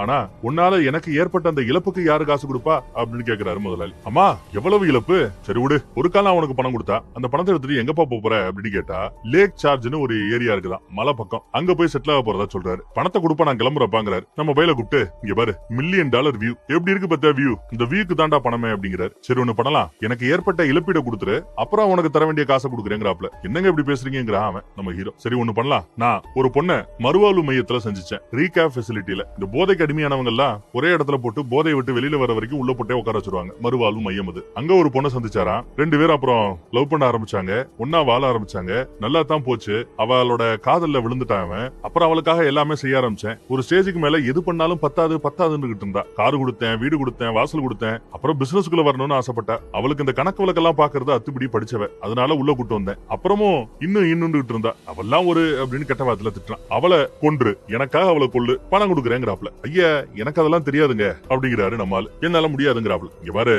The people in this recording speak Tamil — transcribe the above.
ஆனா உன்னால எனக்கு ஏற்பட்ட அந்த இழப்புக்கு யாரு காசு கொடுப்பா அப்படின்னு கேக்குறாரு முதலாளி. அம்மா எவ்வளவு இழப்பு, சரி விடு, ஒரு காலம் அவனுக்கு பணம் கொடுத்தா அந்த பணத்தை எடுத்துட்டு எங்கப்பா போற அப்படின்னு கேட்டா, லேக் சார்ஜ்னு ஒரு ஏரியா இருக்குதான் மலை பக்கம், அங்க போய் செட்டில் ஆக போறதா சொல்றாரு. பணத்தை கொடுப்பா நான் கிளம்புறப்பாங்கிறாரு. நம்ம பையில கூப்பிட்டு, இங்க பாரு $1 மில்லியன் வியூ எப்படி இருக்கு பத்தியா வியூ, இந்த வியூக்கு தாண்டா பணமே அப்படிங்கிறாரு. சரி ஒண்ணு பண்ணலாம், எனக்கு ஏற்பட்ட இழப்பீட கொடுத்துரு, அப்புறம் உனக்கு தர வேண்டிய காசை கொடுக்குறேங்கிறாப்ல. என்னங்க இப்படி பேசுறீங்கிற அவன் நம்ம ஹீரோ. சரி ஒண்ணு பண்ணலாம், நான் ஒரு பொண்ணை மறுவாழ்வு மையத்துல செஞ்சுச்சேன், ரீகேப் ஃபெசிலிட்டில. இந்த போதைக்கு அடிமையானவங்க எல்லாம் ஒரே இடத்துல போட்டு போதையை விட்டு வெளியில வர வரைக்கும் உள்ள போட்டே உட்கார வச்சிருவாங்க. மறுவாழ்வு மையம் அது. அங்க ஒரு பொண்ணை சந்திச்சாரா, 2 பேரும் அப்புறம் லவ் பண்ண ஆரம்பிச்சாங்க, ஒன்னா வாழ ஆரம்பிச்சாங்க. நல்லா தான் போச்சு. அவளோட காதல்ல விழுந்துட்டான் அவன். அப்புறம் அவளுக்காக எல்லாமே செய்ய ஆரம்பிச்சேன். ஒரு ஸ்டேஜுக்கு மேல எது பண்ணாலும் பத்தாதுன்னு இருந்தா. கார் கொடுத்தேன், வீடு கொடுத்தேன், வாசல் கொடுத்தேன். அப்புறம் பிசினஸ்க்குள்ள வரணும்னு ஆசைப்பட்டா. அவளுக்கு இந்த கணக்கு வழக்கெல்லாம் பாக்குறது அத்துப்படி படிச்சவ, அதனால உள்ள கூட்டு வந்தேன். அப்புறமும் இன்னும் இருந்தா. அவெல்லாம் ஒரு அப்படின்னு கெட்ட வார்த்தையில திட்டுறான். அவளை கொன்று எனக்காக அவளை கொல்லு, பணம் கொடுக்குறேங்கிறாப்ல. ஐயா எனக்கு அதெல்லாம் தெரியாதுங்க அப்படிங்கிறாரு நம்மால். என்னால முடியாதுங்கிறாப்ல. இங்க பாரு,